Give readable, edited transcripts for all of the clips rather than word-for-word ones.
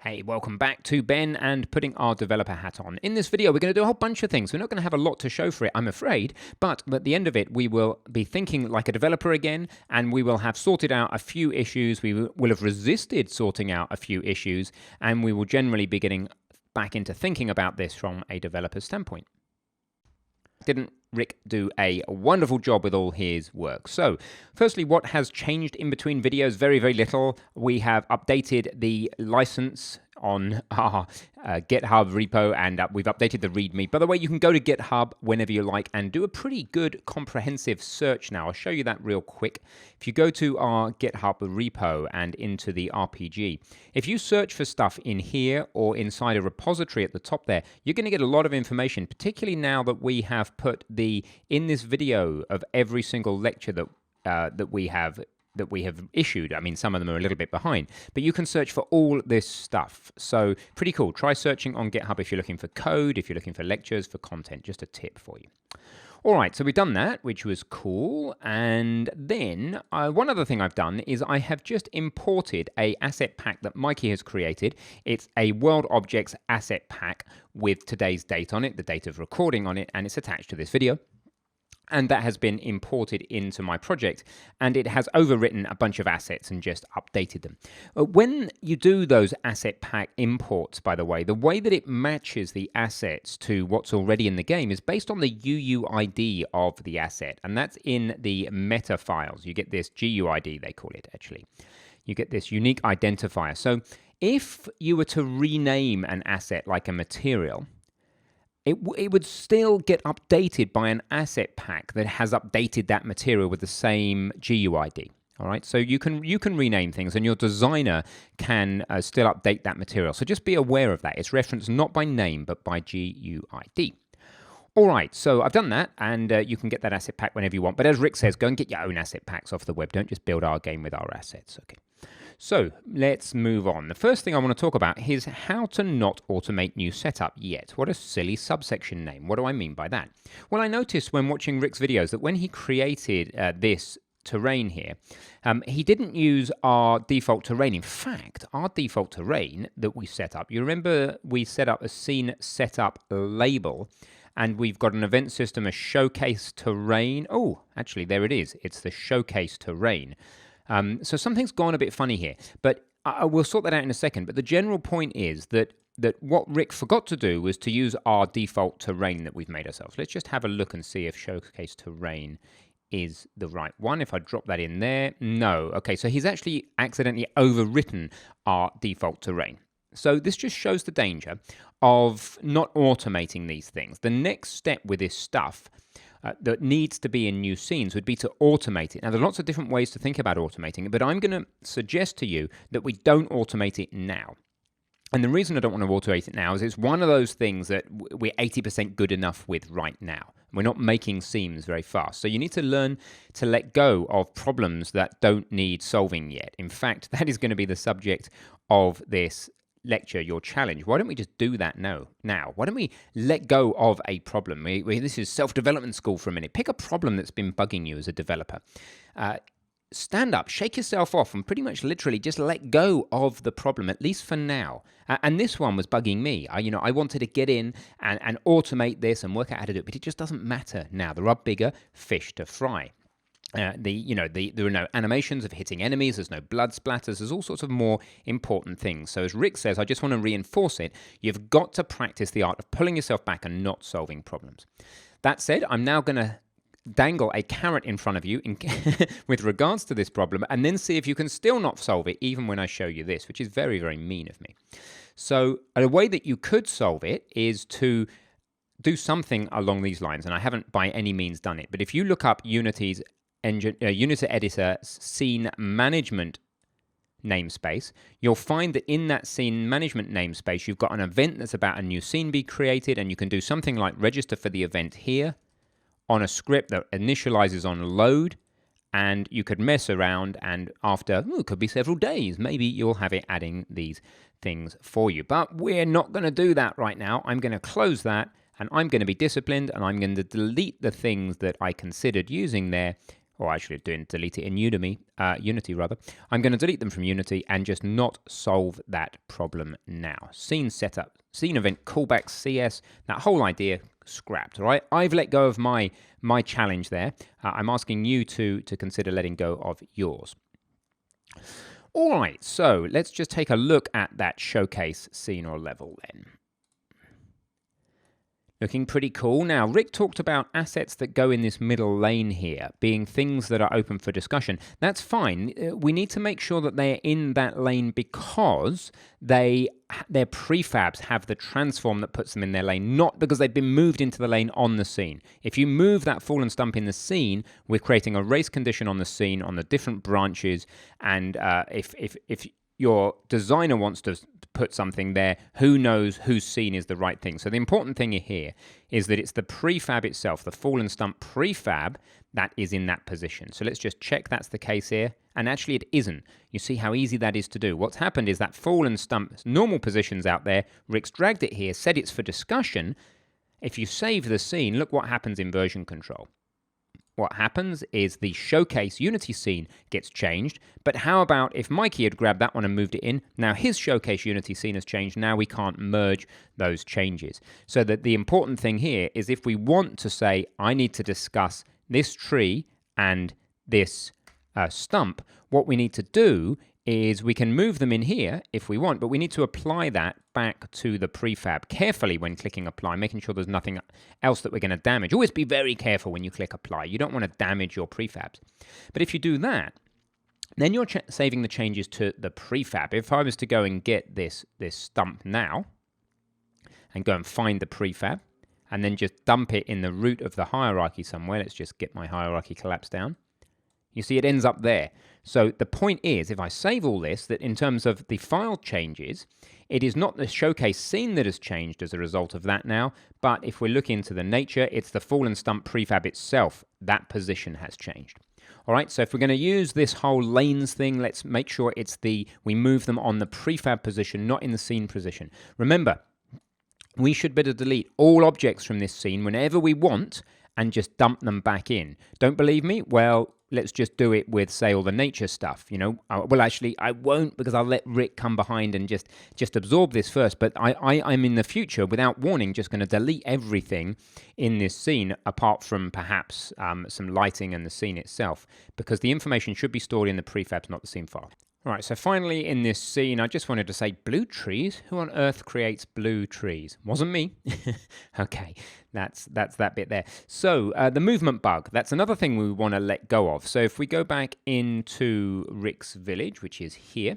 Hey, welcome back to Ben and putting our developer hat on. In this video, we're going to do a whole bunch of things. We're not going to have a lot to show for it, I'm afraid, but at the end of it, we will be thinking like a developer again, and we will have sorted out a few issues. We will have resisted sorting out a few issues, and we will generally be getting back into thinking about this from a developer's standpoint. Didn't Rick do a wonderful job with all his work? So, firstly, what has changed in between videos? Very, very little. We have updated the license on our GitHub repo, and we've updated the README. By the way, you can go to GitHub whenever you like and do a pretty good comprehensive search now. I'll show you that real quick. If you go to our GitHub repo and into the RPG, if you search for stuff in here or inside a repository at the top there, you're going to get a lot of information, particularly now that we have put in this video of every single lecture that we have issued. I mean, some of them are a little bit behind, but you can search for all this stuff. So pretty cool. Try searching on GitHub if you're looking for code, if you're looking for lectures, for content. Just a tip for you. All right, so we've done that, which was cool. And then one other thing I've done is I have just imported a asset pack that Mikey has created. It's a World Objects asset pack with today's date on it, the date of recording on it, and it's attached to this video. And that has been imported into my project, and it has overwritten a bunch of assets and just updated them. When you do those asset pack imports, by the way that it matches the assets to what's already in the game is based on the UUID of the asset, and that's in the meta files. You get this GUID, they call it, actually. You get this unique identifier. So if you were to rename an asset like a material, it would still get updated by an asset pack that has updated that material with the same GUID. All right, so you can rename things, and your designer can still update that material. So just be aware of that. It's referenced not by name, but by GUID. All right, so I've done that, and you can get that asset pack whenever you want. But as Rick says, go and get your own asset packs off the web. Don't just build our game with our assets. Okay. So let's move on. The first thing I want to talk about is how to not automate new setup yet. What a silly subsection name. What do I mean by that? Well, I noticed when watching Rick's videos that when he created this terrain here, he didn't use our default terrain. In fact, our default terrain that we set up, you remember we set up a scene setup label, and we've got an event system, a showcase terrain. Oh, actually, there it is. It's the showcase terrain. So something's gone a bit funny here, but we'll sort that out in a second. But the general point is that what Rick forgot to do was to use our default terrain that we've made ourselves. Let's just have a look and see if showcase terrain is the right one. If I drop that in there, no. Okay, so he's actually accidentally overwritten our default terrain. So this just shows the danger of not automating these things. The next step with this stuff that needs to be in new scenes would be to automate it. Now, there are lots of different ways to think about automating it, but I'm going to suggest to you that we don't automate it now. And the reason I don't want to automate it now is it's one of those things that we're 80% good enough with right now. We're not making seams very fast. So you need to learn to let go of problems that don't need solving yet. In fact, that is going to be the subject of this lecture, your challenge. Why don't we just do that now? Why don't we let go of a problem? This is self-development school for a minute. Pick a problem that's been bugging you as a developer. Stand up, shake yourself off, and pretty much literally just let go of the problem, at least for now. And this one was bugging me. I wanted to get in and automate this and work out how to do it, but it just doesn't matter now. There are bigger fish to fry. There are no animations of hitting enemies, there's no blood splatters, there's all sorts of more important things. So as Rick says, I just want to reinforce it, you've got to practice the art of pulling yourself back and not solving problems. That said, I'm now going to dangle a carrot in front of you with regards to this problem, and then see if you can still not solve it even when I show you this, which is very, very mean of me. So a way that you could solve it is to do something along these lines, and I haven't by any means done it, but if you look up Unity's Unity Editor Scene Management namespace, you'll find that in that Scene Management namespace, you've got an event that's about a new scene be created, and you can do something like register for the event here on a script that initializes on load, and you could mess around, and after, it could be several days, maybe you'll have it adding these things for you. But we're not going to do that right now. I'm going to close that, and I'm going to be disciplined, and I'm going to delete the things that I considered using there or actually delete it in Unity rather. I'm going to delete them from Unity and just not solve that problem now. Scene setup, scene event callback CS, that whole idea scrapped. All right, I've let go of my challenge there. I'm asking you to consider letting go of yours. All right, so let's just take a look at that showcase scene or level then. Looking pretty cool. Now, Rick talked about assets that go in this middle lane here, being things that are open for discussion. That's fine. We need to make sure that they're in that lane because their prefabs have the transform that puts them in their lane, not because they've been moved into the lane on the scene. If you move that fallen stump in the scene, we're creating a race condition on the scene, on the different branches, and if your designer wants to put something there, who knows whose scene is the right thing. So the important thing here is that it's the prefab itself, the fallen stump prefab, that is in that position. So let's just check that's the case here. And actually it isn't. You see how easy that is to do. What's happened is that fallen stump's normal position's out there. Rick's dragged it here, said it's for discussion. If you save the scene, look what happens in version control. What happens is the showcase Unity scene gets changed, but how about if Mikey had grabbed that one and moved it in? Now his showcase Unity scene has changed, now we can't merge those changes. So that the important thing here is if we want to say, I need to discuss this tree and this stump, what we need to do is we can move them in here if we want, but we need to apply that back to the prefab carefully when clicking apply, making sure there's nothing else that we're going to damage. Always be very careful when you click apply. You don't want to damage your prefabs. But if you do that, then you're saving the changes to the prefab. If I was to go and get this stump now and go and find the prefab and then just dump it in the root of the hierarchy somewhere, let's just get my hierarchy collapse down. You see, it ends up there. So the point is, if I save all this, that in terms of the file changes, it is not the showcase scene that has changed as a result of that now, but if we look into the nature, it's the fallen stump prefab itself. That position has changed. All right, so if we're going to use this whole lanes thing, let's make sure we move them on the prefab position, not in the scene position. Remember, we should better delete all objects from this scene whenever we want and just dump them back in. Don't believe me? Well, let's just do it with, say, all the nature stuff, you know. Well, actually, I won't because I'll let Rick come behind and just absorb this first. But I'm in the future, without warning, just going to delete everything in this scene apart from perhaps some lighting and the scene itself, because the information should be stored in the prefabs, not the scene file. All right, so finally in this scene, I just wanted to say blue trees. Who on earth creates blue trees? Wasn't me. Okay, that's that bit there. So the movement bug, that's another thing we want to let go of. So if we go back into Rick's village, which is here,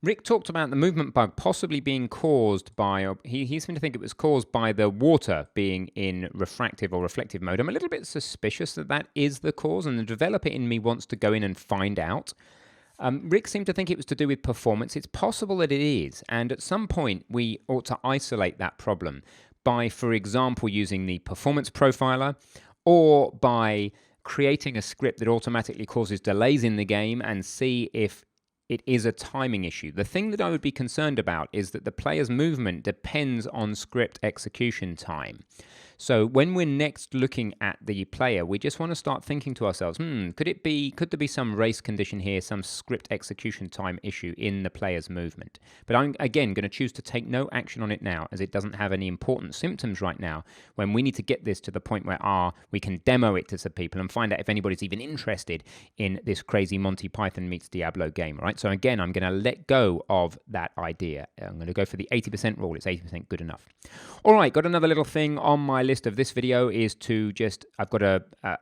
Rick talked about the movement bug possibly being caused by, he seemed to think it was caused by the water being in refractive or reflective mode. I'm a little bit suspicious that that is the cause, and the developer in me wants to go in and find out. Rick seemed to think it was to do with performance. It's possible that it is, and at some point we ought to isolate that problem by, for example, using the performance profiler, or by creating a script that automatically causes delays in the game and see if it is a timing issue. The thing that I would be concerned about is that the player's movement depends on script execution time. So when we're next looking at the player, we just want to start thinking to ourselves, could there be some race condition here, some script execution time issue in the player's movement? But I'm, again, going to choose to take no action on it now, as it doesn't have any important symptoms right now, when we need to get this to the point where we can demo it to some people and find out if anybody's even interested in this crazy Monty Python meets Diablo game, right? So again, I'm going to let go of that idea. I'm going to go for the 80% rule. It's 80% good enough. All right, got another little thing on my list of this video is to I've got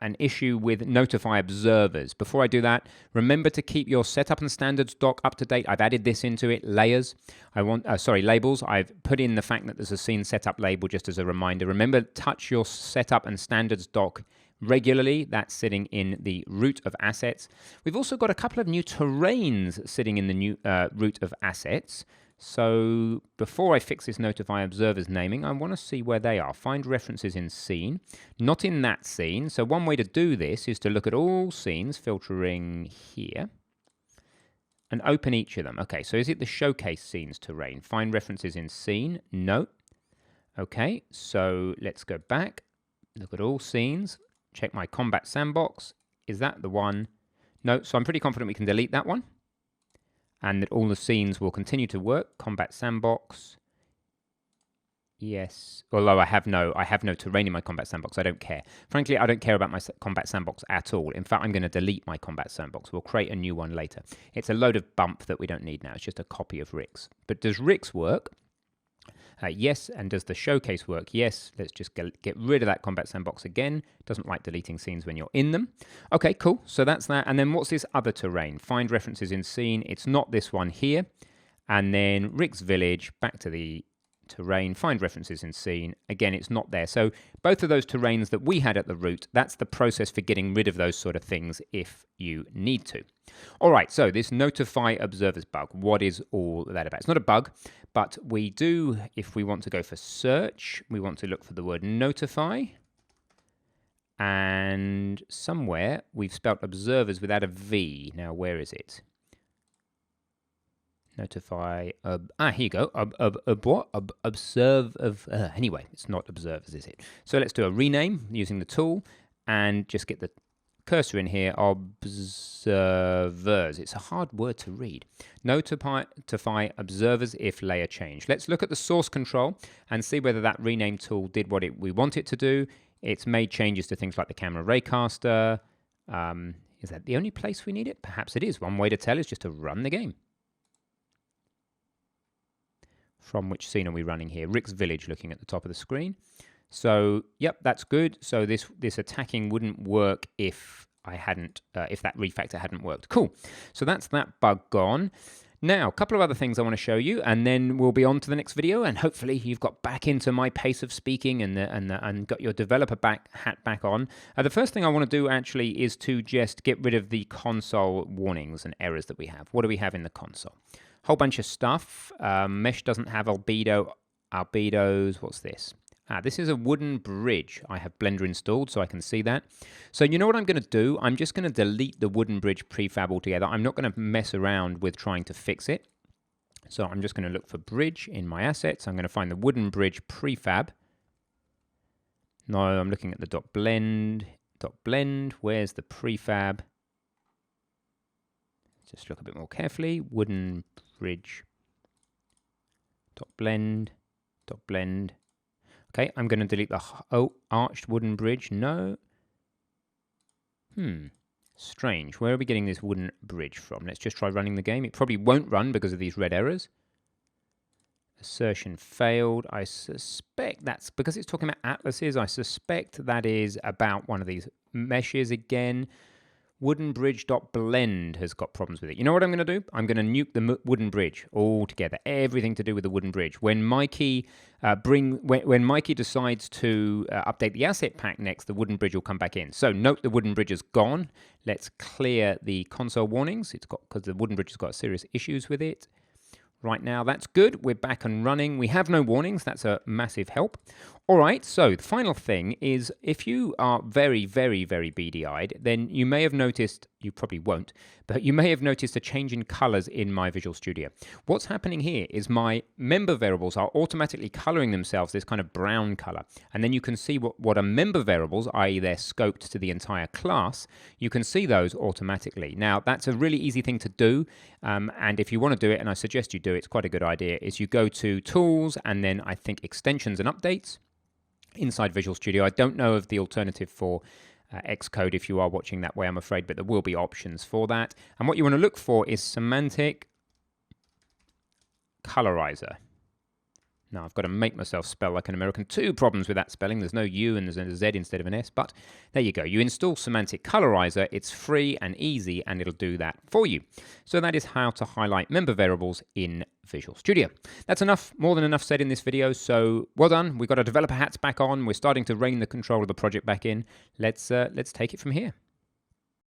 an issue with notify observers. Before I do that, remember to keep your setup and standards doc up to date. I've added this into it, labels. I've put in the fact that there's a scene setup label just as a reminder. Remember, touch your setup and standards doc regularly. That's sitting in the root of assets. We've also got a couple of new terrains sitting in the new root of assets. So before I fix this notify observers naming, I want to see where they are. Find references in scene, not in that scene. So one way to do this is to look at all scenes, filtering here, and open each of them. Okay, so is it the showcase scenes terrain? Find references in scene? No. Okay, so let's go back, look at all scenes, check my combat sandbox. Is that the one? No, so I'm pretty confident we can delete that one. And that all the scenes will continue to work. Combat Sandbox. Yes. Although I have no terrain in my Combat Sandbox. I don't care. Frankly, I don't care about my Combat Sandbox at all. In fact, I'm going to delete my Combat Sandbox. We'll create a new one later. It's a load of bump that we don't need now. It's just a copy of Rick's. But does Rick's work? Yes. And does the showcase work? Yes. Let's just get rid of that Combat Sandbox again. Doesn't like deleting scenes when you're in them. Okay, cool. So that's that. And then what's this other terrain? Find references in scene. It's not this one here. And then Rick's Village, back to the terrain, find references in scene. Again, it's not there. So both of those terrains that we had at the root, that's the process for getting rid of those sort of things if you need to. All right, so this notify observers bug, what is all that about? It's not a bug, but we do, if we want to go for search, we want to look for the word notify. And somewhere we've spelt observers without a V. Now, where is it? Notify, here you go, observe of, anyway, it's not observers, is it? So let's do a rename using the tool and just get the cursor in here, observers. It's a hard word to read. Notify observers if layer change. Let's look at the source control and see whether that rename tool did what we want it to do. It's made changes to things like the camera raycaster. Is that the only place we need it? Perhaps it is. One way to tell is just to run the game. From which scene are we running here? Rick's Village, looking at the top of the screen. So, yep, that's good. So this attacking wouldn't work if if that refactor hadn't worked. Cool. So that's that bug gone. Now, a couple of other things I want to show you, and then we'll be on to the next video. And hopefully, you've got back into my pace of speaking and got your developer hat back on. The first thing I want to do actually is to just get rid of the console warnings and errors that we have. What do we have in the console? Whole bunch of stuff. Mesh doesn't have albedos. What's this? This is a wooden bridge. I have Blender installed so I can see that. So you know what I'm going to do? I'm just going to delete the wooden bridge prefab altogether. I'm not going to mess around with trying to fix it. So I'm just going to look for bridge in my assets. I'm going to find the wooden bridge prefab. No, I'm looking at the .blend. Where's the prefab? Just look a bit more carefully. Wooden bridge. .blend. Okay, I'm going to delete the arched wooden bridge. No. Strange. Where are we getting this wooden bridge from? Let's just try running the game. It probably won't run because of these red errors. Assertion failed. I suspect that's because it's talking about atlases. I suspect that is about one of these meshes again. Woodenbridge.blend has got problems with it. You know what I'm going to do? I'm going to nuke the wooden bridge altogether. Everything to do with the wooden bridge. When Mikey when Mikey decides to update the asset pack next, the wooden bridge will come back in. So note the wooden bridge is gone. Let's clear the console warnings. It's got because the wooden bridge has got serious issues with it. Right now, that's good. We're back and running. We have no warnings. That's a massive help. All right, so the final thing is if you are very, very, very beady-eyed, then you may have noticed, you probably won't, but you may have noticed a change in colors in my Visual Studio. What's happening here is my member variables are automatically coloring themselves this kind of brown color. And then you can see what are member variables, i.e. they're scoped to the entire class. You can see those automatically. Now, that's a really easy thing to do. And if you want to do it, and I suggest you do it, it's quite a good idea, is you go to Tools and then I think Extensions and Updates inside Visual Studio. I don't know of the alternative for Xcode if you are watching that way, I'm afraid, but there will be options for that. And what you want to look for is Semantic Colorizer. Now, I've got to make myself spell like an American. Two problems with that spelling. There's no U and there's a Z instead of an S, but there you go. You install Semantic Colorizer. It's free and easy, and it'll do that for you. So that is how to highlight member variables in Visual Studio. That's enough, more than enough said in this video, so well done. We've got our developer hats back on. We're starting to rein the control of the project back in. Let's take it from here.